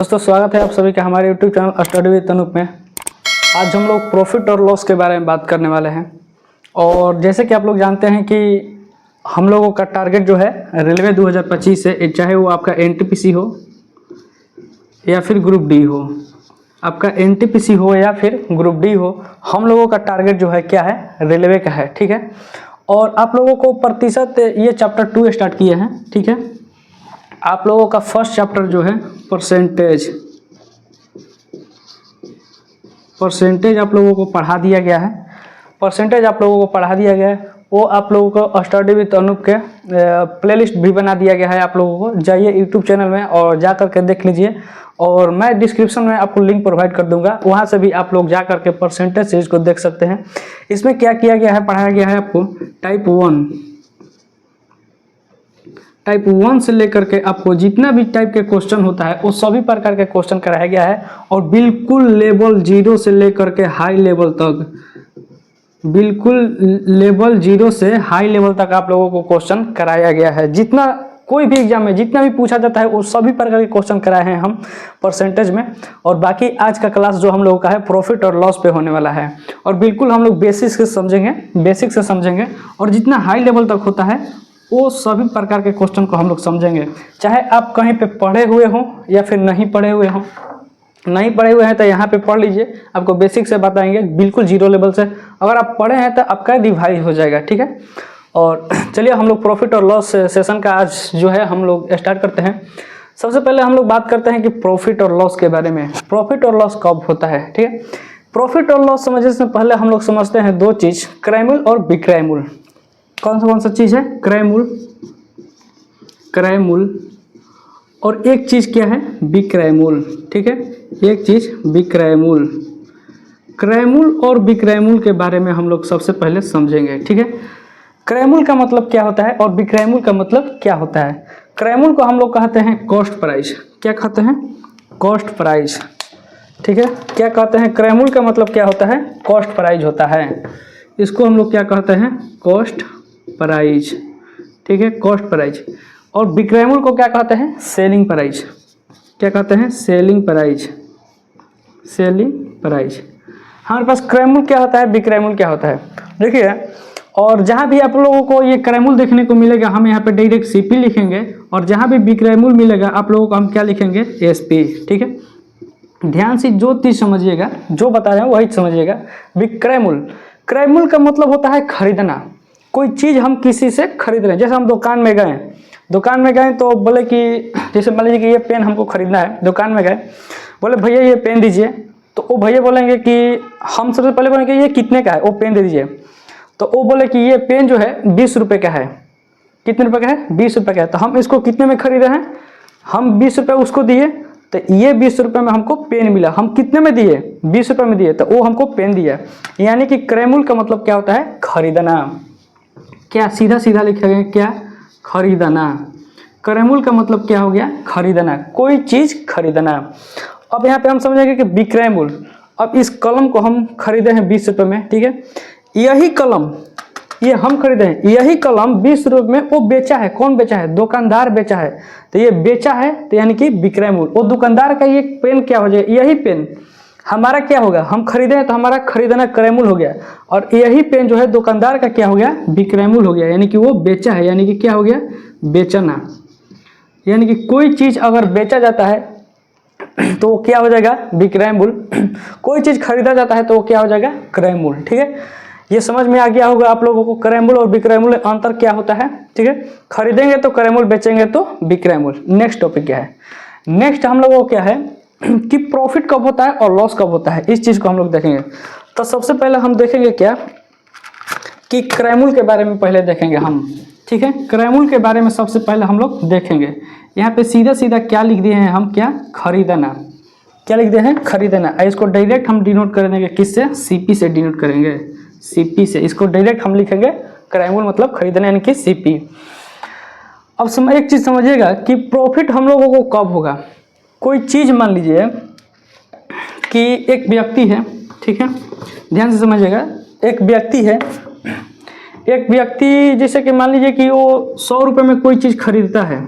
दोस्तों स्वागत है आप सभी का हमारे YouTube channel study with Anoop में। आज हम लोग प्रॉफिट और लॉस के बारे में बात करने वाले हैं। और जैसे कि आप लोग जानते हैं कि हम लोगों का टारगेट जो है रेलवे 2025 है, चाहे वो आपका NTPC हो या फिर ग्रुप डी हो, आपका NTPC हो या फिर ग्रुप डी हो, हम लोगों का टारगेट जो है क्या है, रेलवे का है। ठीक है। और आप लोगों को प्रतिशत ये चैप्टर 2 स्टार्ट किए हैं। ठीक है। आप लोगों का फर्स्ट चैप्टर जो है परसेंटेज आप लोगों को पढ़ा दिया गया है। परसेंटेज आप लोगों को पढ़ा दिया गया है, वो आप लोगों को स्टडी विद अनूप के प्लेलिस्ट भी बना दिया गया है। आप लोगों को जाइए यूट्यूब चैनल में और जा कर के देख लीजिए, और मैं डिस्क्रिप्शन में आपको लिंक प्रोवाइड कर दूंगा, वहाँ से भी आप लोग जा कर के परसेंटेज सीरीज को देख सकते हैं। इसमें क्या किया गया है, पढ़ाया गया है आपको टाइप 1 से लेकर के आपको जितना भी टाइप के क्वेश्चन होता है वो सभी प्रकार के क्वेश्चन कराया गया है। और बिल्कुल लेवल 0 से लेकर के हाई लेवल तक, बिल्कुल लेवल 0 से हाई लेवल तक आप लोगों को क्वेश्चन कराया गया है। जितना कोई भी एग्जाम में जितना भी पूछा जाता है वो सभी प्रकार के क्वेश्चन कराए हैं हम परसेंटेज में। और बाकी आज का क्लास जो हम लोगों का है प्रॉफिट और लॉस पे होने वाला है, और बिल्कुल हम लोग बेसिक से समझेंगे और जितना हाई लेवल तक होता है वो सभी प्रकार के क्वेश्चन को हम लोग समझेंगे। चाहे आप कहीं पे पढ़े हुए हों या फिर नहीं पढ़े हुए हों। नहीं पढ़े हुए हैं तो यहाँ पे पढ़ लीजिए, आपको बेसिक से बताएंगे बिल्कुल 0 लेवल से। अगर आप पढ़े हैं तो आपका रिवाइज हो जाएगा। ठीक है। और चलिए हम लोग प्रॉफिट और लॉस सेशन का आज जो है हम लोग स्टार्ट करते हैं। सबसे पहले हम लोग बात करते हैं कि प्रॉफिट और लॉस के बारे में। प्रॉफिट और लॉस कब होता है। ठीक है। प्रॉफिट और लॉस समझने से पहले हम लोग समझते हैं दो चीज़, क्रयमूल्य और विक्रयमूल्य। कौन सा चीज़ है, क्रयमूल्य और एक चीज़ क्या है, विक्रयमूल्य। ठीक है। एक चीज़ विक्रयमूल्य। क्रयमूल्य और विक्रयमूल्य के बारे में हम लोग सबसे पहले समझेंगे। ठीक है। क्रयमूल्य का मतलब क्या होता है और विक्रयमूल्य का मतलब क्या होता है। क्रयमूल्य को हम लोग कहते हैं कॉस्ट प्राइस। क्या कहते हैं, कॉस्ट प्राइस। ठीक है। क्या कहते हैं, क्रयमूल्य का मतलब क्या होता है, कॉस्ट प्राइस होता है। इसको हम लोग क्या कहते हैं, कॉस्ट प्राइस। ठीक है, कॉस्ट प्राइस। और विक्रयमूल्य को क्या कहते हैं, सेलिंग प्राइस। क्या कहते हैं, सेलिंग प्राइस। Selling price. हमारे पास क्रयमूल्य क्या होता है, विक्रयमूल्य क्या होता है, देखिए। और जहाँ भी आप लोगों को ये क्रयमूल्य देखने को मिलेगा हम यहाँ पे डायरेक्ट CP लिखेंगे, और जहाँ भी विक्रयमूल्य मिलेगा आप लोगों को हम क्या लिखेंगे, SP। ठीक है। ध्यान से जो चीज़ समझिएगा, जो बता रहे हैं वही समझिएगा। विक्रयमूल्य, क्रयमूल्य का मतलब होता है खरीदना। कोई चीज़ हम किसी से खरीद रहे हैं, जैसे हम दुकान में गए तो बोले कि जैसे मान लीजिए कि ये पेन हमको खरीदना है, दुकान में गए, बोले भैया ये पेन दीजिए, तो वो भैया बोलेंगे कि हम सबसे पहले बोलेंगे ये कितने का है, वो पेन दे दीजिए। तो वो बोले कि ये पेन जो है 20 रुपये का है। कितने रुपये का है, 20 रुपये का है। तो हम इसको कितने में खरीदे हैं, हम 20 रुपये उसको दिए, तो ये 20 रुपये में हमको पेन मिला। हम कितने में दिए, 20 रुपये में दिए, तो वो हमको पेन दिया। यानी कि क्रयमूल्य का मतलब क्या होता है, खरीदना। क्या सीधा लिखा गया, क्या, खरीदना। क्रयमूल्य का मतलब क्या हो गया, खरीदना, कोई चीज़ खरीदना। अब यहाँ पे हम समझेंगे कि विक्रयमूल्य। अब इस कलम को हम खरीदे हैं 20 रुपये में। ठीक है। यही कलम, ये हम खरीदे हैं, यही कलम 20 रुपये में वो बेचा है। कौन बेचा है, दुकानदार बेचा है। तो ये बेचा है तो यानी कि विक्रयमूल्य। वो दुकानदार का ये पेन क्या हो जाएगा, यही पेन हमारा क्या होगा, हम खरीदे हैं तो हमारा खरीदना क्रयमूल्य हो गया, और यही पेन जो है दुकानदार का क्या हो गया, विक्रयमूल्य हो गया। यानी कि वो बेचा है, यानी कि क्या हो गया, बेचना। यानी कि कोई चीज़ अगर बेचा जाता है तो वो क्या हो जाएगा, विक्रयमूल्य। कोई चीज़ खरीदा जाता है तो वो क्या हो जाएगा, क्रयमूल्य। ठीक है। ये समझ में आ गया होगा आप लोगों को क्रयमूल्य और विक्रयमूल्य अंतर क्या होता है। ठीक है। खरीदेंगे तो क्रयमूल्य, बेचेंगे तो विक्रयमूल्य। नेक्स्ट टॉपिक क्या है, नेक्स्ट हम लोगों को क्या है कि प्रॉफिट कब होता है और लॉस कब होता है, इस चीज़ को हम लोग देखेंगे। तो सबसे पहले हम देखेंगे क्या कि क्रयमूल्य के बारे में पहले देखेंगे हम। ठीक है। क्रयमूल्य के बारे में सबसे पहले हम लोग देखेंगे। यहाँ पे सीधा क्या लिख दिए हैं हम, क्या, खरीदना। क्या लिख दिए हैं, खरीदना। इसको डायरेक्ट हम डिनोट करेंगे किससे, CP से डिनोट करेंगे, CP से। इसको डायरेक्ट हम लिखेंगे क्रयमूल्य मतलब खरीदना, यानी कि CP। अब एक चीज़ समझिएगा कि प्रॉफिट हम लोगों को कब होगा। कोई चीज़ मान लीजिए कि एक व्यक्ति है। ठीक है। ध्यान से समझिएगा, एक व्यक्ति है, एक व्यक्ति जैसे कि मान लीजिए कि वो 100 रुपये में कोई चीज़ खरीदता है।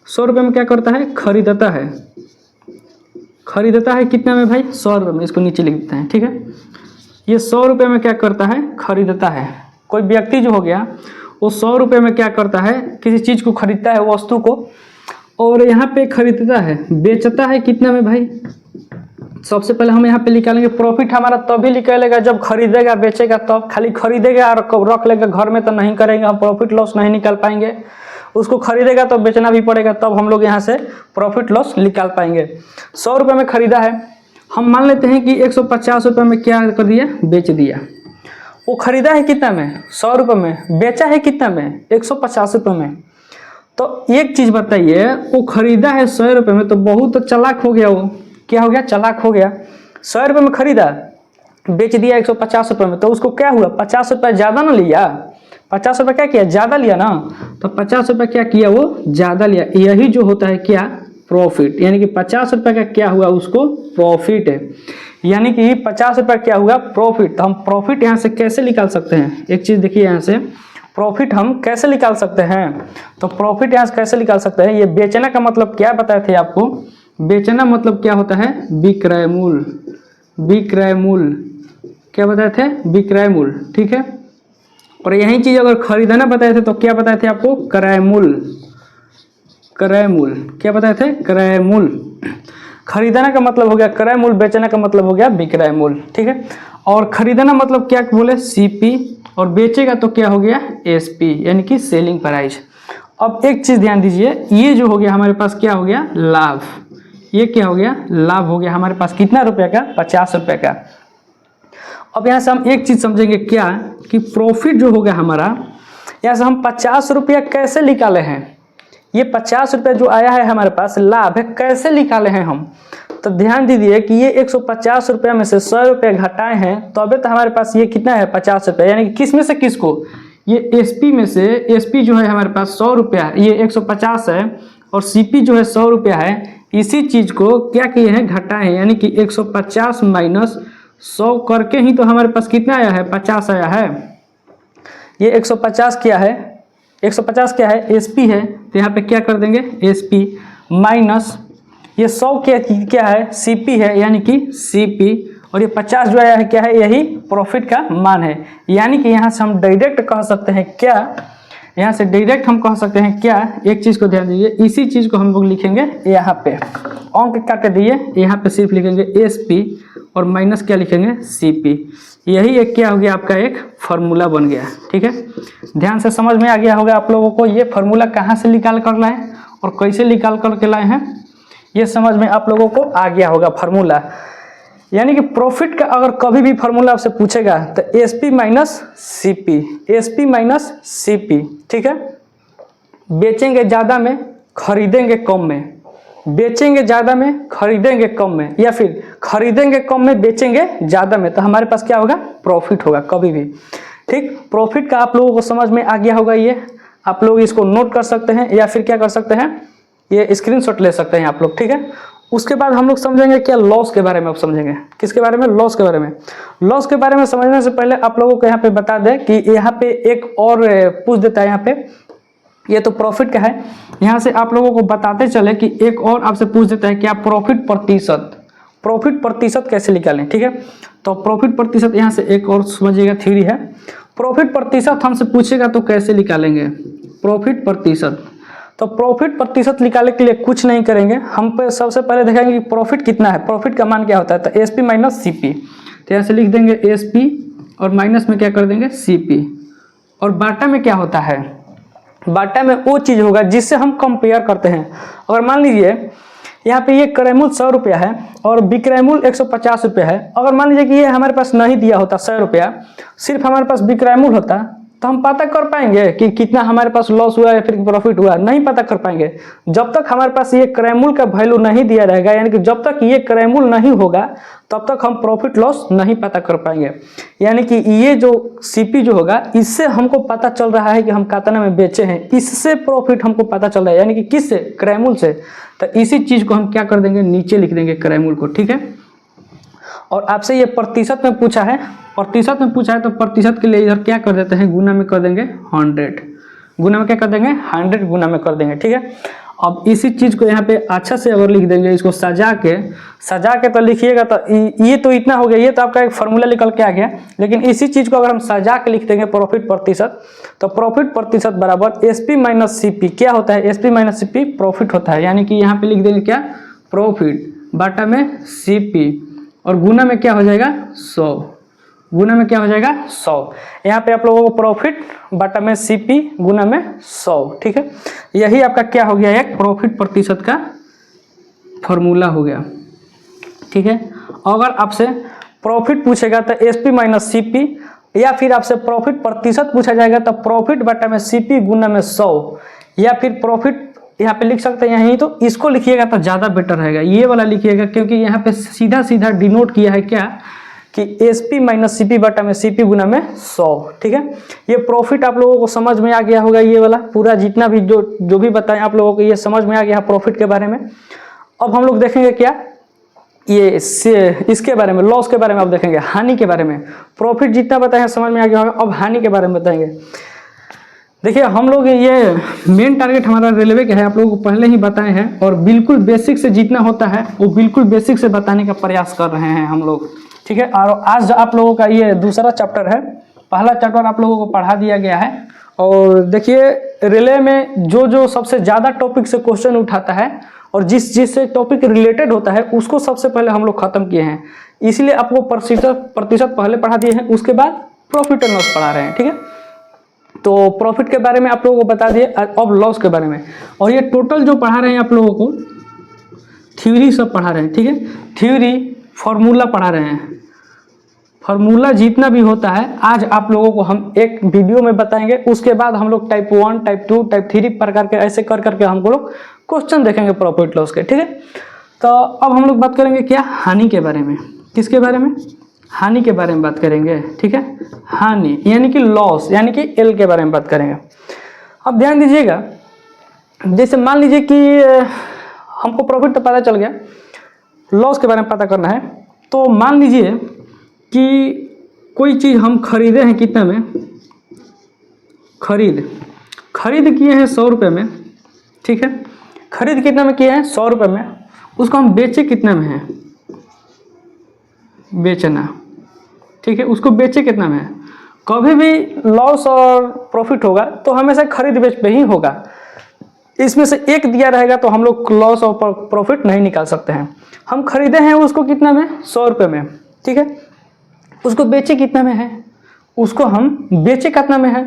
100 रुपये में क्या करता है, खरीदता है। खरीदता है कितना में भाई, 100 रुपये में, इसको नीचे लिख देते हैं, ठीक है। ये 100 रुपये में क्या करता है, खरीदता है। कोई व्यक्ति जो हो गया वो 100 रुपये में क्या करता है, किसी चीज़ को खरीदता है, वस्तु को, और यहाँ पे खरीदता है, बेचता है कितना में भाई। सबसे पहले हम यहाँ पे निकालेंगे प्रॉफिट हमारा तभी निकलेगा जब खरीदेगा बेचेगा तब। खाली खरीदेगा और रख लेगा घर में तो नहीं करेंगे, हम प्रॉफिट लॉस नहीं निकाल पाएंगे। उसको खरीदेगा तो बेचना भी पड़ेगा, तब हम लोग यहाँ से प्रॉफिट लॉस निकाल पाएंगे। 100 रुपये में खरीदा है, हम मान लेते हैं कि 150 रुपये में क्या कर दिया, बेच दिया। वो खरीदा है कितना में, 100 रुपये में, बेचा है कितना में, 150 रुपये में। तो एक चीज़ बताइए, वो खरीदा है 100 रुपये में, तो बहुत चालाक हो गया वो। क्या हो गया, चालाक हो गया। 100 रुपये में खरीदा, बेच दिया 150 रुपये में, तो उसको क्या हुआ, 50 रुपये ज़्यादा ना लिया। 50 रुपये क्या किया, ज़्यादा लिया ना, तो 50 रुपये क्या किया, वो ज़्यादा लिया। यही जो होता है क्या, प्रॉफिट। यानी कि 50 रुपये का क्या हुआ, उसको प्रॉफिट है। यानी कि 50 रुपये क्या हुआ, प्रॉफिट। तो हम प्रॉफिट यहाँ से कैसे निकाल सकते हैं, एक चीज़ देखिए, यहाँ से प्रॉफिट हम कैसे निकाल सकते हैं। तो प्रॉफिट यहाँ से कैसे निकाल सकते हैं, ये बेचना का मतलब क्या बताए थे आपको। बेचना मतलब क्या होता है, विक्रय मूल्य। विक्रय मूल्य क्या बताए थे, विक्रय मूल्य, ठीक है। और यही चीज़ अगर खरीदना बताए थे तो क्या बताए थे आपको, क्रय मूल्य। क्रय मूल्य क्या बताए थे, क्रय मूल्य। खरीदना का मतलब हो गया क्रय मूल्य, बेचना का मतलब हो गया विक्रय मूल्य, ठीक है। और खरीदना मतलब क्या बोले, सीपी, और बेचेगा तो क्या हो गया, एसपी, यानी कि सेलिंग प्राइस। अब एक चीज़ ध्यान दीजिए, ये जो हो गया हमारे पास क्या हो गया, लाभ। ये क्या हो गया, लाभ हो गया हमारे पास कितना रुपये का, 50 रुपये का। अब यहाँ से हम एक चीज़ समझेंगे क्या, कि प्रॉफिट जो हो गया हमारा, यहाँ से हम 50 रुपया कैसे निकाले हैं। ये 50 रुपये जो आया है हमारे पास, लाभ है, कैसे निकाले हैं हम। तो ध्यान दीजिए कि ये 150 रुपये में से 100 रुपये घटाए हैं, तो अभी तो हमारे पास ये कितना है, 50 रुपये। यानी कि किस में से किसको, ये एसपी में से, एसपी जो है हमारे पास 100 रुपया, ये 150 है, और सीपी जो है 100 रुपया है। इसी चीज़ को क्या किए हैं, घटाए हैं। यानी कि 150 माइनस 100 करके ही तो हमारे पास कितना आया है, 50 आया है। ये 150 क्या है, 150 क्या है, एसपी है, तो यहाँ पे क्या कर देंगे, एसपी माइनस ये 100 क्या है, सीपी है, यानी कि सीपी, और ये 50 जो आया है क्या है, यही प्रॉफिट का मान है। यानी कि यहाँ से हम डायरेक्ट कह सकते हैं क्या, यहाँ से डायरेक्ट हम कह सकते हैं क्या, एक चीज़ को ध्यान दीजिए, इसी चीज़ को हम लोग लिखेंगे यहाँ पे, अंक काट दिए, यहाँ पे सिर्फ लिखेंगे एसपी और माइनस क्या लिखेंगे, सीपी। यही एक क्या हो गया, आपका एक फार्मूला बन गया, ठीक है। ध्यान से समझ में आ गया होगा आप लोगों को, ये फार्मूला कहाँ से निकाल कर लाए और कैसे निकाल कर के लाए हैं, ये समझ में आप लोगों को आ गया होगा फार्मूला। यानी कि प्रॉफिट का अगर कभी भी फार्मूला आपसे पूछेगा तो SP minus CP, SP minus CP, ठीक है। बेचेंगे ज़्यादा में, खरीदेंगे कम में, बेचेंगे ज़्यादा में, खरीदेंगे कम में, या फिर खरीदेंगे कम में, बेचेंगे ज़्यादा में, तो हमारे पास क्या होगा, प्रॉफिट होगा कभी भी, ठीक। प्रॉफिट का आप लोगों को समझ में आ गया होगा, ये आप लोग इसको नोट कर सकते हैं, या फिर क्या कर सकते हैं, ये स्क्रीनशॉट ले सकते हैं आप लोग, ठीक है। उसके बाद हम लोग समझेंगे क्या, लॉस के बारे में। अब समझेंगे किसके बारे में, लॉस के बारे में। लॉस के बारे में समझने से पहले आप लोगों को यहाँ पे बता दें कि यहाँ पे एक और पूछ देता है, यहाँ पे ये तो प्रॉफिट का है, यहाँ से आप लोगों को बताते चले कि एक और आपसे पूछ देता है क्या, प्रॉफिट प्रतिशत। प्रॉफिट प्रतिशत कैसे निकालें, ठीक है। तो प्रॉफिट प्रतिशत यहाँ से एक और समझिएगा थ्योरी है। प्रॉफिट प्रतिशत हमसे पूछेगा तो कैसे निकालेंगे, प्रॉफिट प्रतिशत। तो प्रॉफिट प्रतिशत निकालने के लिए कुछ नहीं करेंगे, हम पे सबसे पहले देखेंगे कि प्रॉफिट कितना है, प्रॉफिट का मान क्या होता है। तो एसपी माइनस सीपी, तो यहाँ से लिख देंगे एसपी और माइनस में क्या कर देंगे, सीपी। और बाटा में क्या होता है, बाटा में वो चीज़ होगा जिससे हम कंपेयर करते हैं। अगर मान लीजिए यहाँ पे ये क्रय मूल्य 100 रुपया है और विक्रय मूल्य 150 रुपया है, अगर मान लीजिए कि ये हमारे पास नहीं दिया होता 100 रुपया, सिर्फ हमारे पास विक्रय मूल्य होता, तो हम पता कर पाएंगे कि कितना हमारे पास लॉस हुआ या फिर प्रॉफिट हुआ, नहीं पता कर पाएंगे। जब तक हमारे पास ये क्रय मूल्य का वैल्यू नहीं दिया रहेगा, यानी कि जब तक ये क्रय मूल्य नहीं होगा तब तक हम प्रॉफिट लॉस नहीं पता कर पाएंगे। यानी कि ये जो सीपी जो होगा, इससे हमको पता चल रहा है कि हम कितना में बेचे हैं, इससे प्रॉफिट हमको पता चल रहा है। यानी कि किससे, क्रय मूल्य से। तो इसी चीज को हम क्या कर देंगे, नीचे लिख देंगे क्रय मूल्य को, ठीक है। और आपसे ये प्रतिशत में पूछा है, प्रतिशत में पूछा है तो प्रतिशत के लिए इधर क्या कर देते हैं, गुना में कर देंगे 100, गुना में क्या कर देंगे 100 गुना में कर देंगे, ठीक है। अब इसी चीज़ को यहाँ पे अच्छा से अगर लिख देंगे, इसको सजा के तो लिखिएगा तो ये तो इतना हो गया, ये तो आपका एक फार्मूला निकल के आ गया। लेकिन इसी चीज़ को अगर हम सजा के लिख देंगे प्रॉफिट प्रतिशत, तो प्रॉफिट प्रतिशत बराबर एसपी माइनस सीपी। क्या होता है? एसपी माइनस सीपी प्रॉफिट होता है। यानी कि यहाँ पे लिख देंगे क्या? प्रॉफिट बाटा में सीपी और गुना में क्या हो जाएगा? 100। गुना में क्या हो जाएगा? 100। यहाँ पे आप लोगों को प्रॉफिट बटा में सीपी गुना में 100। ठीक है, यही आपका क्या हो गया? एक प्रॉफिट प्रतिशत का फॉर्मूला हो गया। ठीक है, अगर आपसे प्रॉफिट पूछेगा तो एसपी माइनस सीपी, या फिर आपसे प्रॉफिट प्रतिशत पूछा जाएगा तो प्रॉफिट बटा में सीपी गुना में 100, या फिर प्रॉफिट यहाँ पे लिख सकते हैं यहीं, तो इसको लिखिएगा तो ज़्यादा बेटर रहेगा, ये वाला लिखिएगा, क्योंकि यहाँ पे सीधा सीधा डिनोट किया है क्या कि एसपी माइनस सीपी बटा में सीपी गुना में 100। ठीक है, ये प्रॉफिट आप लोगों को समझ में आ गया होगा, ये वाला पूरा जितना भी जो भी बताएं आप लोगों को ये समझ में आ गया प्रॉफिट के बारे में। अब हम लोग देखेंगे क्या, ये इसके बारे में, लॉस के बारे में आप देखेंगे, हानि के बारे में। प्रॉफिट जितना बताएं समझ में आ गया होगा, अब हानि के बारे में बताएंगे। देखिए हम लोग ये मेन टारगेट हमारा रेलवे का है, आप लोगों को पहले ही बताए हैं, और बिल्कुल बेसिक से जितना होता है वो बिल्कुल बेसिक से बताने का प्रयास कर रहे हैं हम लोग। ठीक है, और आज आप लोगों का ये दूसरा चैप्टर है, पहला चैप्टर आप लोगों को पढ़ा दिया गया है। और देखिए रेलवे में जो सबसे ज़्यादा टॉपिक से क्वेश्चन उठाता है और जिससे टॉपिक रिलेटेड होता है उसको सबसे पहले हम लोग खत्म किए हैं, इसलिए आपको प्रतिशत पहले पढ़ा दिए हैं, उसके बाद प्रॉफिट एंड लॉस पढ़ा रहे हैं। ठीक है, तो प्रॉफिट के बारे में आप लोगों को बता दिए, अब लॉस के बारे में। और ये टोटल जो पढ़ा रहे हैं आप लोगों को थ्योरी सब पढ़ा रहे हैं। ठीक है, थ्योरी फार्मूला पढ़ा रहे हैं, फार्मूला जितना भी होता है आज आप लोगों को हम एक वीडियो में बताएंगे। उसके बाद हम लोग टाइप 1, टाइप 2, टाइप 3 प्रकार के ऐसे कर करके हम लोग क्वेश्चन देखेंगे प्रॉफिट लॉस के। ठीक है, तो अब हम लोग बात करेंगे क्या? हानि के बारे में। किसके बारे में? हानि के बारे में बात करेंगे। ठीक है, हानि यानी कि लॉस, यानी कि एल के बारे में बात करेंगे। अब ध्यान दीजिएगा, जैसे मान लीजिए कि हमको प्रॉफिट तो पता चल गया, लॉस के बारे में पता करना है। तो मान लीजिए कि कोई चीज़ हम खरीदे हैं, कितने में? खरीद किए हैं 100 रुपये में। ठीक है, खरीद कितने में किए हैं? 100 रुपये में। उसको हम बेचे कितने में हैं? बेचना। ठीक है, उसको बेचे कितना में है? कभी भी लॉस और प्रॉफिट होगा तो हमेशा खरीद बेच पे ही होगा। इसमें से एक दिया रहेगा तो हम लोग लॉस और प्रॉफिट नहीं निकाल सकते हैं। हम खरीदे हैं उसको कितना में? 100 रुपये में। ठीक है, उसको बेचे कितना में है? उसको हम बेचे कितना में है?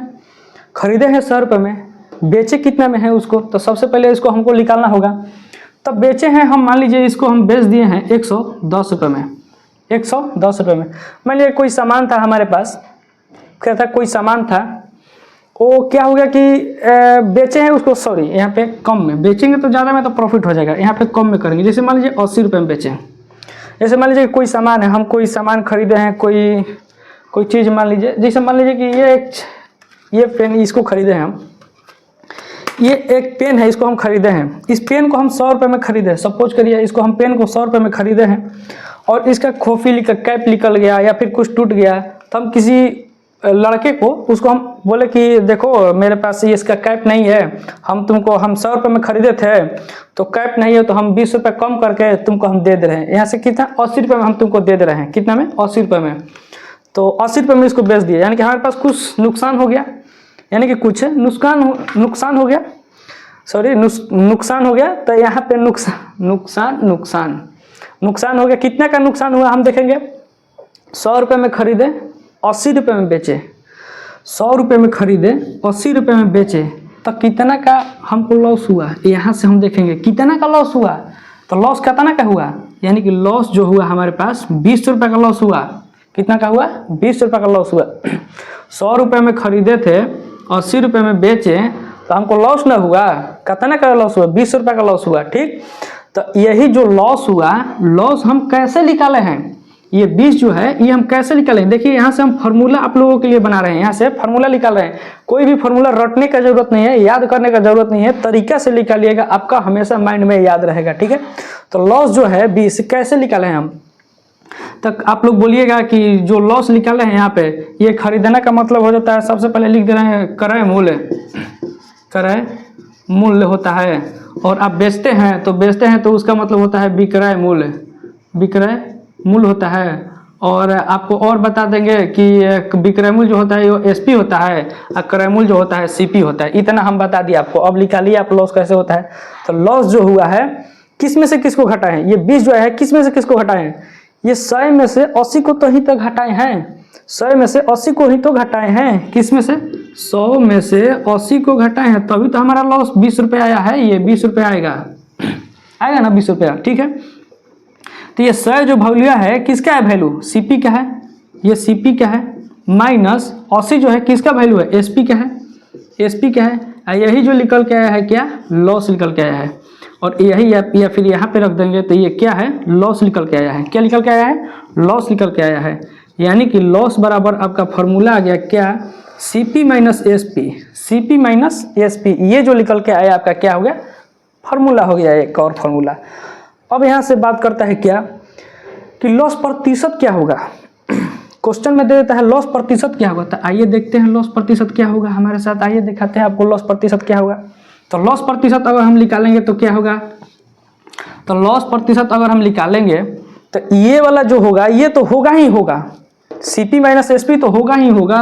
खरीदे हैं 100 रुपये में, बेचे कितना में है उसको? तो सबसे पहले इसको हमको निकालना होगा। तब बेचे हैं हम, मान लीजिए इसको हम बेच दिए हैं 110 रुपये में। 110 रुपये में मान लीजिए कोई सामान था हमारे पास, क्या था? कोई सामान था, वो क्या हो गया कि बेचे हैं उसको, सॉरी यहाँ पे कम में बेचेंगे तो ज़्यादा में तो प्रॉफिट हो जाएगा, यहाँ पे कम में करेंगे। जैसे मान लीजिए 80 रुपये में बेचें। जैसे मान लीजिए कोई सामान है, हम कोई सामान खरीदे हैं, कोई चीज़ मान लीजिए, जैसे मान लीजिए कि ये पेन, इसको खरीदे हैं हम, ये एक पेन है, इसको हम खरीदे हैं। इस पेन को हम 100 रुपये में खरीदे, सपोज करिए इसको हम पेन को 100 रुपये में खरीदे हैं, और इसका खोफी कैप निकल गया या फिर कुछ टूट गया, तो हम किसी लड़के को उसको हम बोले कि देखो मेरे पास ये इसका कैप नहीं है, हम 100 रुपये में खरीदे थे, तो कैप नहीं है, तो हम 20 रुपये कम करके तुमको हम दे रहे हैं। यहाँ से कितना? 80 रुपये में हम तुमको दे रहे हैं। कितना में? 80 रुपये में। तो 80 रुपये में इसको बेच दिया, यानी कि हमारे पास कुछ नुकसान हो गया, यानी कि कुछ नुकसान हो गया, सॉरी नुकसान हो गया। तो यहाँ पे नुकसान हो गया। कितना का नुकसान हुआ हम देखेंगे। 100 रुपये में खरीदे, 80 रुपये में बेचे। 100 रुपये में खरीदे, 80 रुपये में बेचे, तो कितना का हमको लॉस हुआ? यहाँ से हम देखेंगे कितना का लॉस हुआ। तो लॉस कितना का हुआ? यानी कि लॉस जो हुआ हमारे पास 20 रुपये का लॉस हुआ। कितना का हुआ? 20 रुपये का लॉस हुआ। 100 रुपये में खरीदे थे, 80 रुपये में बेचे, तो हमको लॉस ना हुआ। कितना का लॉस हुआ? 20 रुपये का लॉस हुआ। ठीक, तो यही जो लॉस हुआ, लॉस हम कैसे निकाले हैं? ये 20 जो है ये हम कैसे निकालें? देखिए यहाँ से हम फार्मूला आप लोगों के लिए बना रहे हैं, यहाँ से फार्मूला निकाल रहे हैं। कोई भी फार्मूला रटने का जरूरत नहीं है, याद करने का जरूरत नहीं है, तरीका से निकालिएगा, आपका हमेशा माइंड में याद रहेगा। ठीक है, तो लॉस जो है 20 कैसे निकाले हैं हम? तक आप लोग बोलिएगा कि जो लॉस निकाले हैं यहाँ पे, ये खरीदने का मतलब हो जाता है, सबसे पहले लिख दे रहे हैं क्रय मूल्य। क्रय मूल्य होता है, और आप बेचते हैं तो उसका मतलब होता है विक्रय मूल्य, विक्रय मूल्य होता है। और आपको और बता देंगे कि विक्रय मूल्य जो होता है वो एसपी होता है और क्रय मूल्य जो होता है सीपी होता है। इतना हम बता दिए आपको। अब निकालिए आप लॉस कैसे होता है। तो लॉस जो हुआ है किस में से किसको घटाए हैं, ये 20 जो है किस में से किसको घटाए हैं, ये 100 में से 80 को तो ही तो घटाए हैं, 100 में से 80 को ही तो घटाए हैं। किस में से, 100 में से 80 को घटाए हैं, तभी तो हमारा लॉस 20 रुपये आया है। ये 20 रुपये आएगा ना 20 रुपया, ठीक है। तो ये 100 जो वैल्यू है किसका है वैल्यू, सीपी का है, ये सीपी का है, माइनस 80 जो है किसका वैल्यू है, एसपी का है, एसपी का है। यही जो निकल के आया है क्या, लॉस निकल के आया है। और यही या फिर यहाँ पे रख देंगे तो ये क्या है, लॉस निकल के आया है। क्या निकल के आया है, लॉस निकल के आया है। यानी कि लॉस बराबर आपका फॉर्मूला आ गया क्या, CP minus SP, CP minus SP. ये जो निकल के आया आपका क्या हो गया, फार्मूला हो गया एक और फार्मूला। अब यहाँ से बात करता है क्या कि लॉस प्रतिशत क्या होगा। क्वेश्चन में दे देता है लॉस प्रतिशत क्या होगा। तो आइए देखते हैं लॉस प्रतिशत क्या होगा हमारे साथ। आइए दिखाते हैं आपको लॉस प्रतिशत क्या होगा। तो लॉस प्रतिशत अगर हम निकालेंगे तो क्या होगा, तो लॉस प्रतिशत अगर हम निकालेंगे तो ये वाला जो होगा ये तो होगा ही होगा, सीपी माइनस एसपी तो होगा ही होगा,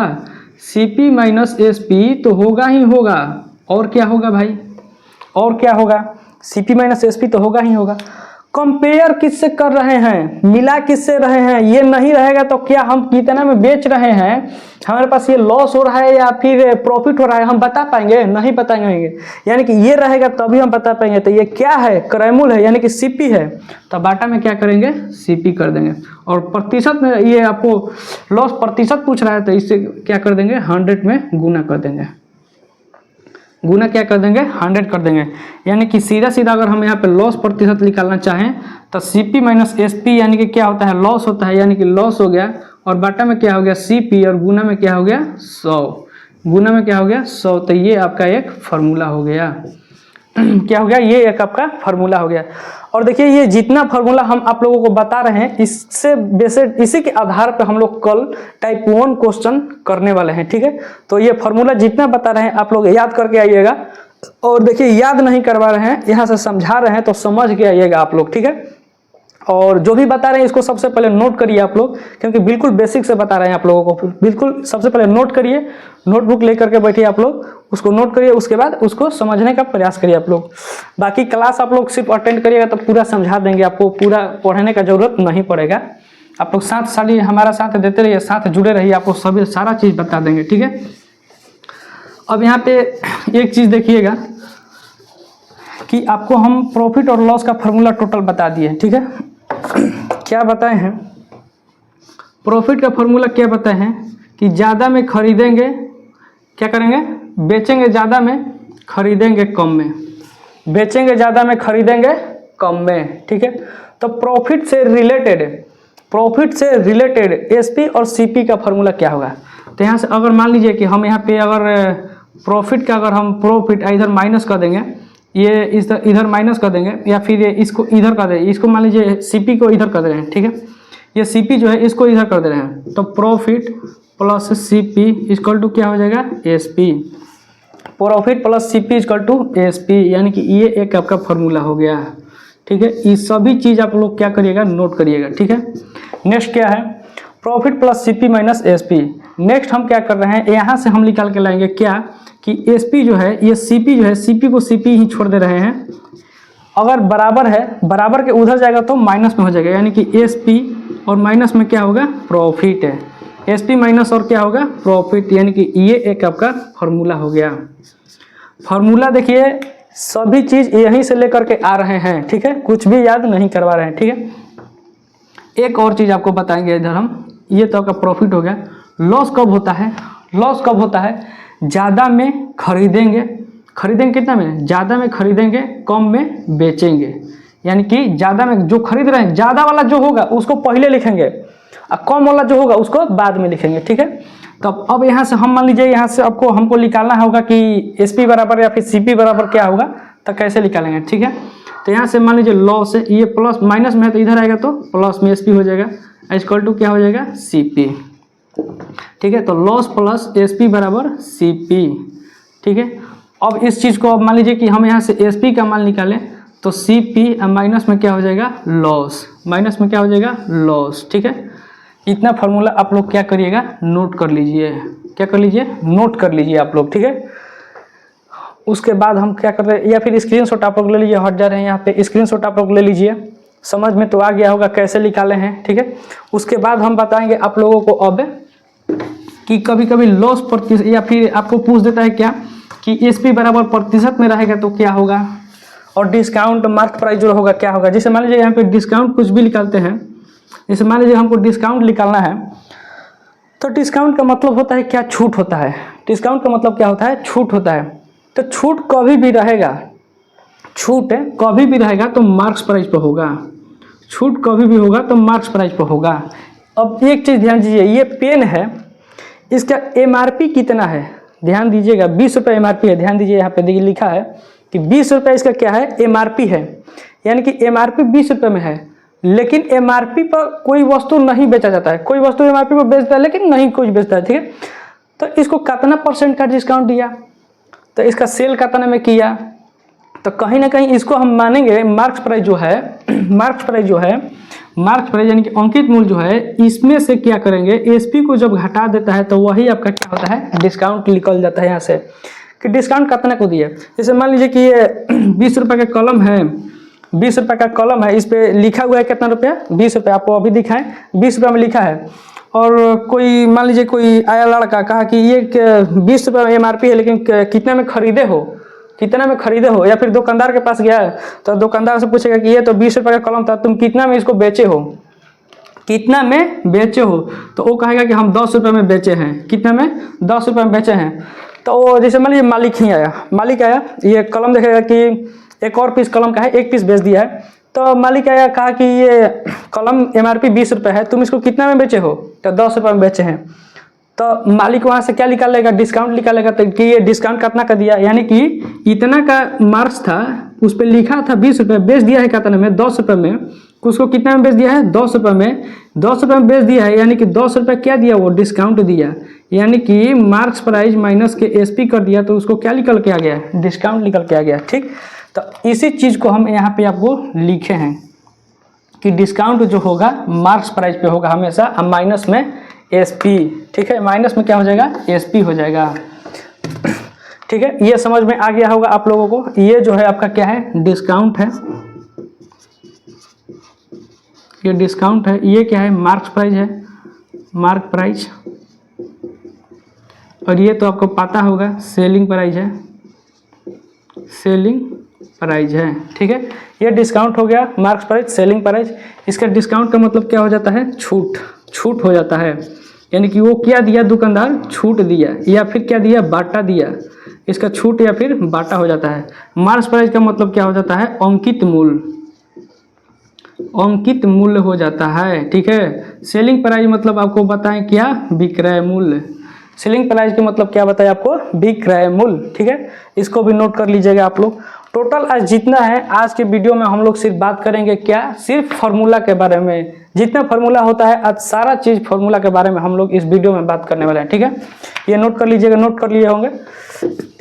सीपी माइनस एसपी तो होगा ही होगा। और क्या होगा भाई, और क्या होगा, सीपी माइनस एसपी तो होगा ही होगा। कंपेयर किससे कर रहे हैं, मिला किससे रहे हैं, ये नहीं रहेगा तो क्या हम कितना में बेच रहे हैं, हमारे पास ये लॉस हो रहा है या फिर प्रॉफिट हो रहा है, हम बता पाएंगे, नहीं बताएंगे। यानी कि ये रहेगा तभी हम बता पाएंगे। तो ये क्या है, क्रय मूल्य है यानी कि सीपी है, तो बाटा में क्या करेंगे, सीपी कर देंगे। और प्रतिशत में ये आपको लॉस प्रतिशत पूछ रहा है तो इससे क्या कर देंगे, 100 में गुना कर देंगे, गुना क्या कर देंगे, 100 कर देंगे। यानी कि सीधा सीधा अगर हम यहाँ पे लॉस प्रतिशत निकालना चाहें तो सीपी माइनस एसपी यानी कि क्या होता है, लॉस होता है, यानी कि लॉस हो गया, और बाटा में क्या हो गया सीपी, और गुना में क्या हो गया 100, गुना में क्या हो गया 100। तो ये आपका एक फार्मूला हो गया। क्या हो गया, ये एक आपका फार्मूला हो गया। और देखिए ये जितना फार्मूला हम आप लोगों को बता रहे हैं इससे बेसिड इसी के आधार पर हम लोग कल टाइप 1 क्वेश्चन करने वाले हैं, ठीक है। तो ये फार्मूला जितना बता रहे हैं आप लोग याद करके आइएगा। और देखिए याद नहीं करवा रहे हैं, यहाँ से समझा रहे हैं तो समझ के आइएगा आप लोग, ठीक है। और जो भी बता रहे हैं इसको सबसे पहले नोट करिए आप लोग, क्योंकि बिल्कुल बेसिक से बता रहे हैं आप लोगों को। बिल्कुल सबसे पहले नोट करिए, नोटबुक लेकर के बैठिए आप लोग, उसको नोट करिए, उसके बाद उसको समझने का प्रयास करिए आप लोग। बाकी क्लास आप लोग सिर्फ अटेंड करिएगा तो पूरा समझा देंगे, आपको पूरा पढ़ने का जरूरत नहीं पड़ेगा। आप लोग साथ साथ हमारा साथ देते रहिए, साथ जुड़े रहिए, आपको सभी सारा चीज़ बता देंगे, ठीक है। अब यहाँ पे एक चीज़ देखिएगा कि आपको हम प्रॉफिट और लॉस का फार्मूला टोटल बता दिए, ठीक है। क्या बताए हैं, प्रॉफिट का फार्मूला क्या बताए हैं कि ज़्यादा में खरीदेंगे, क्या करेंगे, बेचेंगे ज़्यादा में, खरीदेंगे कम में, बेचेंगे ज़्यादा में, खरीदेंगे कम में, ठीक है। तो प्रॉफिट से रिलेटेड एसपी और सीपी का फार्मूला क्या होगा। तो यहाँ से अगर मान लीजिए कि हम यहाँ पे अगर प्रॉफिट का अगर हम प्रॉफिट इधर माइनस कर देंगे, ये इधर माइनस कर देंगे, या फिर ये इसको इधर कर देंगे, इसको मान लीजिए सीपी को इधर कर दे रहे हैं, ठीक है। ये सीपी जो है इसको इधर कर दे रहे हैं, तो profit plus CP equal to क्या हो जाएगा, SP. Profit plus CP equal to SP, यानी कि ये एक आपका फार्मूला हो गया, ठीक है। ये सभी चीज़ आप लोग क्या करिएगा, नोट करिएगा, ठीक है। नेक्स्ट क्या है, profit plus CP minus SP. Next हम क्या कर रहे हैं, यहाँ से हम निकाल के लाएंगे क्या कि एसपी जो है, ये सीपी जो है, सीपी को सीपी ही छोड़ दे रहे हैं। अगर बराबर है, बराबर के उधर जाएगा तो माइनस में हो जाएगा, यानी कि एसपी और माइनस में क्या होगा, प्रॉफिट है। एसपी माइनस और क्या होगा, प्रॉफिट, यानी कि ये एक आपका फार्मूला हो गया। फार्मूला देखिए सभी चीज़ यहीं से लेकर के आ रहे हैं, ठीक है, कुछ भी याद नहीं करवा रहे हैं, ठीक है। एक और चीज़ आपको बताएंगे इधर हम, ये तो आपका प्रॉफिट हो गया। लॉस कब होता है, लॉस कब होता है, ज़्यादा में खरीदेंगे, खरीदेंगे कितना में, ज़्यादा में खरीदेंगे, कम में बेचेंगे। यानी कि ज़्यादा में जो खरीद रहे हैं, ज़्यादा वाला जो होगा उसको पहले लिखेंगे और कम वाला जो होगा उसको बाद में लिखेंगे, ठीक है। तो अब यहाँ से हम मान लीजिए यहाँ से आपको हमको निकालना होगा कि एसपी बराबर या फिर सीपी बराबर क्या होगा, तो कैसे निकालेंगे, ठीक है। तो यहाँ से मान लीजिए लॉस है, ये प्लस माइनस में है तो इधर आएगा तो प्लस में एसपी हो जाएगा, इक्वल टू क्या हो जाएगा, सीपी, ठीक है। तो लॉस प्लस एसपी बराबर सीपी, ठीक है। अब इस चीज़ को अब मान लीजिए कि हम यहाँ से SP का मान निकालें तो CP माइनस में क्या हो जाएगा, लॉस, माइनस में क्या हो जाएगा, लॉस। ठीक है, इतना फार्मूला आप लोग क्या करिएगा, नोट कर लीजिए, क्या कर लीजिए, नोट कर लीजिए आप लोग। ठीक है, उसके बाद हम क्या कर रहे हैं, या फिर स्क्रीनशॉट आप लोग ले लीजिए, हट जा रहे हैं यहाँ पे, स्क्रीनशॉट आप लोग ले लीजिए, समझ में तो आ गया होगा कैसे निकाले हैं। ठीक है, उसके बाद हम बताएंगे आप लोगों को अब कि कभी कभी लॉस प्रतिशत, या फिर आपको पूछ देता है क्या कि SP बराबर प्रतिशत में रहेगा तो क्या होगा, और डिस्काउंट मार्क प्राइस जो होगा क्या होगा। जैसे मान लीजिए यहाँ पे डिस्काउंट कुछ भी निकालते हैं, जैसे मान लीजिए हमको डिस्काउंट निकालना है, तो डिस्काउंट का मतलब होता है क्या, छूट होता है। डिस्काउंट का मतलब क्या होता है, छूट होता है। तो छूट कभी भी रहेगा, छूट कभी भी रहेगा तो मार्क्स प्राइस पर होगा, छूट कभी भी होगा तो मार्क्स प्राइस पर होगा। अब एक चीज़ ध्यान दीजिए, ये पेन है, इसका MRP कितना है, ध्यान दीजिएगा, 20 रुपये MRP है। ध्यान दीजिए यहाँ पे देखिए लिखा है कि 20 रुपये इसका क्या है, MRP है, यानी कि MRP 20 रुपये में है, लेकिन MRP पर कोई वस्तु नहीं बेचा जाता है। कोई वस्तु MRP पर बेचता है लेकिन नहीं कुछ बेचता है। ठीक है, तो इसको कितना % का डिस्काउंट दिया, तो इसका सेल कितना में किया, तो कहीं ना कहीं इसको हम मानेंगे मार्क्स प्राइस जो है, मार्क्स प्राइस जो है, मार्क्स प्राइस यानी कि अंकित मूल्य जो है, इसमें से क्या करेंगे, SP को जब घटा देता है तो वही आपका क्या होता है, डिस्काउंट निकल जाता है यहाँ से कि डिस्काउंट कितना को दिया। जैसे मान लीजिए कि ये 20 रुपये का कलम है, 20 रुपये का कलम है, इस पर लिखा हुआ है कितना रुपया, 20 रुपये, आपको अभी दिखाएं 20 रुपये में लिखा है। और कोई मान लीजिए कोई आया लड़का कहा कि ये 20 रुपये में MRP है, लेकिन कितने में खरीदे हो, कितना में खरीदे हो, या फिर दुकानदार के पास गया है तो दुकानदार से पूछेगा कि ये तो 20 रुपये का कलम था, तुम कितना में इसको बेचे हो, कितना में बेचे हो, तो वो कहेगा कि हम 10 रुपये में बेचे हैं। कितने में, 10 रुपये में बेचे हैं। तो वो जैसे मान लीजिए मालिक ही आया, मालिक आया, ये कलम देखेगा कि एक और पीस कलम का है, एक पीस बेच दिया है, तो मालिक आया कहा कि ये कलम MRP 20 रुपये है, तुम इसको कितना में बेचे हो, तो 10 रुपये में बेचे हैं। तो मालिक वहाँ से क्या निकालेगा, डिस्काउंट निकालेगा, तो कि ये डिस्काउंट कितना का दिया, यानी कि इतना का मार्क्स था, उस पर लिखा था 20 रुपये, बेच दिया है कितने में, 10 रुपये में, उसको कितना में बेच दिया है, 10 रुपये में, 10 रुपये में बेच दिया है, यानी कि 10 रुपये क्या दिया, वो डिस्काउंट दिया, यानी कि मार्क्स प्राइस माइनस के SP कर दिया, तो उसको क्या निकल के आ गया, डिस्काउंट निकल के आ गया। ठीक, तो इसी चीज़ को हम यहाँ पे आपको लिखे हैं कि डिस्काउंट जो होगा मार्क्स प्राइस पे होगा हमेशा, और माइनस में SP। ठीक है, माइनस में क्या हो जाएगा, SP हो जाएगा। ठीक है, ये समझ में आ गया होगा आप लोगों को। ये जो है आपका क्या है, डिस्काउंट है, ये डिस्काउंट है, ये क्या है, मार्क्स प्राइस है, मार्क प्राइस, और ये तो आपको पता होगा सेलिंग प्राइस है, सेलिंग प्राइस है। ठीक है, ये डिस्काउंट हो गया, मार्क्स प्राइस, सेलिंग प्राइस। इसका डिस्काउंट का मतलब क्या हो जाता है, छूट, छूट हो जाता है, यानी कि वो क्या दिया दुकानदार, छूट दिया, या फिर क्या दिया, बाटा दिया, इसका छूट या फिर बाटा हो जाता है। मार्क्स प्राइस का मतलब क्या हो जाता है, अंकित मूल्य, अंकित मूल्य हो जाता है। ठीक है, सेलिंग प्राइस मतलब आपको बताएं क्या, विक्रय मूल्य, सेलिंग प्राइस के मतलब क्या बताया आपको, विक्रय मूल्य। ठीक है, इसको भी नोट कर लीजिएगा आप लोग। टोटल आज जितना है, आज के वीडियो में हम लोग सिर्फ बात करेंगे क्या, सिर्फ फार्मूला के बारे में, जितना फार्मूला होता है आज सारा चीज़ फार्मूला के बारे में हम लोग इस वीडियो में बात करने वाले हैं। ठीक है, ये नोट कर लीजिएगा, नोट कर लिए होंगे,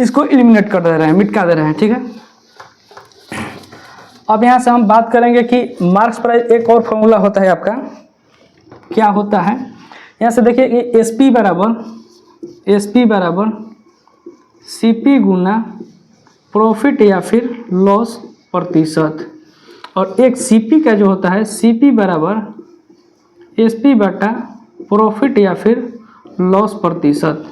इसको एलिमिनेट कर दे रहे हैं, मिटा दे रहे हैं। ठीक है, अब यहाँ से हम बात करेंगे कि मार्क्स प्राइस एक और फार्मूला होता है आपका, क्या होता है, यहाँ से देखिए कि SP बराबर CP गुना प्रॉफिट या फिर लॉस प्रतिशत, और एक CP का जो होता है CP बराबर SP बटा प्रॉफिट या फिर लॉस प्रतिशत,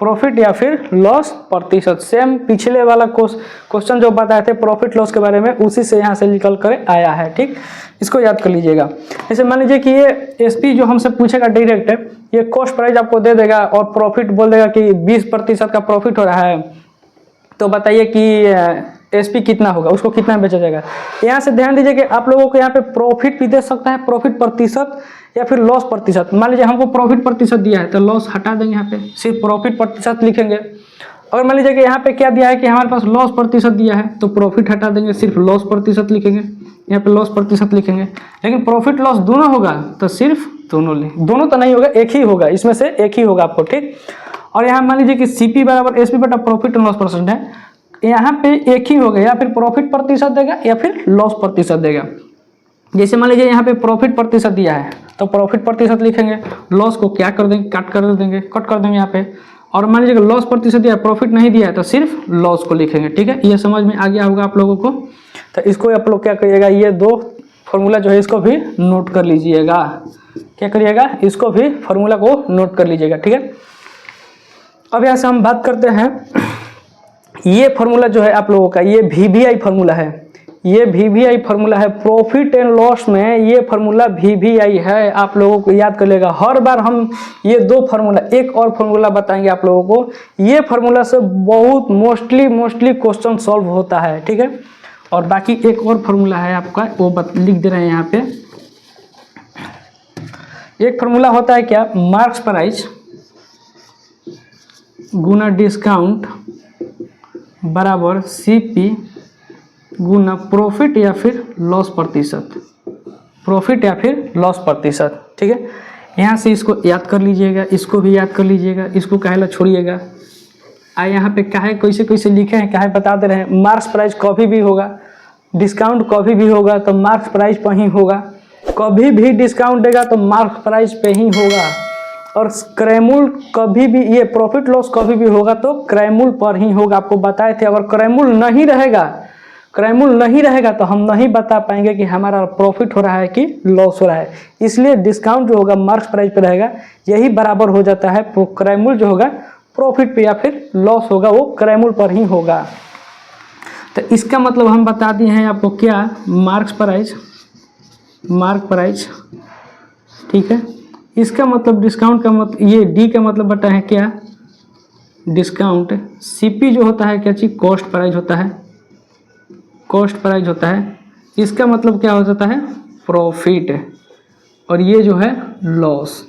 प्रॉफिट या फिर लॉस प्रतिशत। सेम पिछले वाला क्वेश्चन जो बताए थे प्रॉफिट लॉस के बारे में, उसी से यहाँ से निकल कर आया है। ठीक, इसको याद कर लीजिएगा। जैसे मान लीजिए कि ये SP जो हमसे पूछेगा डायरेक्ट, ये कॉस्ट प्राइस आपको दे देगा और प्रॉफिट बोल देगा कि 20% का प्रॉफिट हो रहा है, तो बताइए कि SP कितना होगा, उसको कितना बेचा जाएगा। यहाँ से ध्यान दीजिए कि आप लोगों को यहाँ पे प्रॉफिट भी दे सकता है, प्रॉफिट प्रतिशत या फिर लॉस प्रतिशत। मान लीजिए हमको प्रॉफिट प्रतिशत दिया है तो लॉस हटा देंगे, यहाँ पे सिर्फ प्रॉफिट प्रतिशत लिखेंगे। और मान लीजिए कि यहाँ पे क्या दिया है कि हमारे पास लॉस प्रतिशत दिया है, तो प्रॉफिट हटा देंगे, सिर्फ लॉस प्रतिशत लिखेंगे, यहाँ पे लॉस प्रतिशत लिखेंगे। लेकिन प्रॉफिट लॉस दोनों होगा तो सिर्फ दोनों तो नहीं होगा, एक ही होगा, इसमें से एक ही होगा आपको। ठीक, और यहाँ मान लीजिए कि CP बराबर SP बटा प्रॉफिट एंड लॉस परसेंट है, यहाँ पे एक ही होगा, या फिर प्रॉफिट प्रतिशत देगा या फिर लॉस प्रतिशत देगा। जैसे मान लीजिए यहाँ पे प्रॉफिट प्रतिशत दिया है तो प्रॉफिट प्रतिशत लिखेंगे, लॉस को क्या कर देंगे, कट कर देंगे यहाँ पे। और मान लीजिए लॉस प्रतिशत दिया है, प्रॉफिट नहीं दिया है तो सिर्फ लॉस को लिखेंगे। ठीक है, ये समझ में आ गया होगा आप लोगों को। तो इसको आप लोग क्या करिएगा, ये दो फॉर्मूला जो है इसको भी नोट कर लीजिएगा। क्या करिएगा, इसको भी फॉर्मूला को नोट कर लीजिएगा। ठीक है, अब यहाँ से हम बात करते हैं, ये फॉर्मूला जो है आप लोगों का, ये VBI फॉर्मूला है। ये VBI फॉर्मूला है, प्रॉफिट एंड लॉस में ये फॉर्मूला VBI है। आप लोगों को याद कर लेगा, हर बार हम ये दो फार्मूला, एक और फार्मूला बताएंगे आप लोगों को। ये फार्मूला से बहुत मोस्टली क्वेश्चन सॉल्व होता है। ठीक है, और बाकी एक और फार्मूला है आपका, वो लिख दे रहे हैं यहाँ पे। एक फार्मूला होता है क्या, मार्क्स प्राइस गुना डिस्काउंट बराबर CP गुना प्रॉफिट या फिर लॉस प्रतिशत, प्रॉफिट या फिर लॉस प्रतिशत। ठीक है, यहाँ से इसको याद कर लीजिएगा, इसको भी याद कर लीजिएगा, इसको काहेला छोड़िएगा। यहाँ पे काहे कैसे लिखे हैं, काहे बता दे रहे हैं। मार्क्स प्राइस कभी भी होगा, डिस्काउंट कभी भी होगा तो मार्क्स प्राइस पर ही होगा, कभी भी डिस्काउंट देगा तो मार्क्स प्राइस पे ही होगा। और क्रैमूल कभी भी, ये प्रॉफिट लॉस कभी भी होगा तो क्रैमूल पर ही होगा। आपको बताए थे, अगर क्रैमूल नहीं रहेगा तो हम नहीं बता पाएंगे कि हमारा प्रॉफिट हो रहा है कि लॉस हो रहा है। इसलिए डिस्काउंट जो होगा मार्क्स प्राइस पे रहेगा, यही बराबर हो जाता है क्रैमूल जो होगा प्रॉफिट पे, या फिर लॉस होगा वो क्रैमूल पर ही होगा। तो इसका मतलब हम बता दिए हैं आपको क्या, मार्क प्राइस। ठीक है, इसका मतलब डिस्काउंट का मतलब, ये डी का मतलब बता है क्या, डिस्काउंट। CP जो होता है क्या चीज, कॉस्ट प्राइस होता है, कॉस्ट प्राइस होता है। इसका मतलब क्या हो जाता है, प्रॉफिट। और ये जो है लॉस।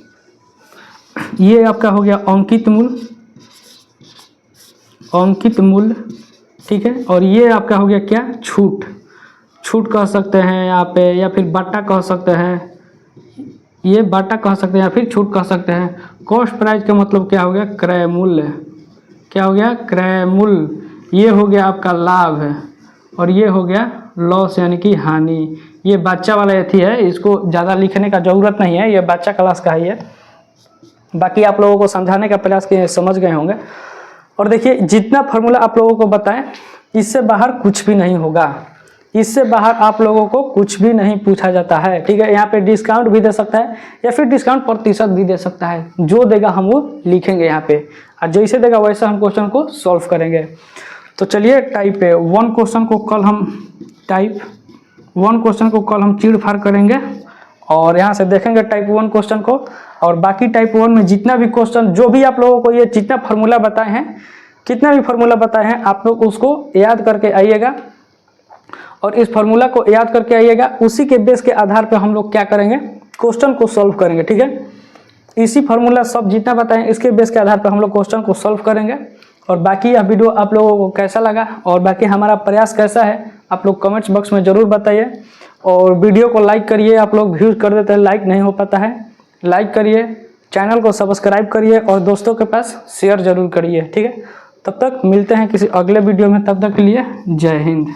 ये आपका हो गया अंकित मूल्य। ठीक है, और ये आपका हो गया क्या, छूट कह सकते हैं यहाँ पे, या फिर बाटा कह सकते हैं, ये बाटा कह सकते हैं या फिर छूट कह सकते हैं। कॉस्ट प्राइस का मतलब क्या हो गया, क्रय मूल्य। क्या हो गया, क्रय मूल्य। ये हो गया आपका लाभ है, और ये हो गया लॉस यानी कि हानि। ये बच्चा वाला एथी है, इसको ज़्यादा लिखने का ज़रूरत नहीं है, ये बच्चा क्लास का ही है। बाकी आप लोगों को समझाने का प्रयास किए, समझ गए होंगे। और देखिए, जितना फार्मूला आप लोगों को बताएं, इससे बाहर कुछ भी नहीं होगा, इससे बाहर आप लोगों को कुछ भी नहीं पूछा जाता है। ठीक है, यहाँ पे डिस्काउंट भी दे सकता है या फिर डिस्काउंट प्रतिशत भी दे सकता है। जो देगा हम वो लिखेंगे यहाँ पे, और जैसे देगा वैसा हम क्वेश्चन को सॉल्व करेंगे। तो चलिए टाइप 1 क्वेश्चन को कल हम चीड़ फाड़ करेंगे, और यहाँ से देखेंगे टाइप 1 क्वेश्चन को। और बाकी टाइप 1 में जितना भी क्वेश्चन, जो भी आप लोगों को ये जितना फार्मूला बताए हैं, कितना भी फार्मूला बताए हैं, आप लोग उसको याद करके आइएगा। और इस फार्मूला को याद करके आइएगा, उसी के बेस के आधार पर हम लोग क्या करेंगे, क्वेश्चन को सॉल्व करेंगे। ठीक है, इसी फार्मूला सब जितना बताएं, इसके बेस के आधार पर हम लोग क्वेश्चन को सॉल्व करेंगे। और बाकी यह वीडियो आप लोगों को कैसा लगा और बाकी हमारा प्रयास कैसा है, आप लोग कमेंट्स बॉक्स में ज़रूर बताइए। और वीडियो को लाइक करिए, आप लोग व्यूज़ कर देते हैं, लाइक नहीं हो पाता है, लाइक करिए, चैनल को सब्सक्राइब करिए और दोस्तों के पास शेयर ज़रूर करिए। ठीक है, तब तक मिलते हैं किसी अगले वीडियो में, तब तक के लिए जय हिंद।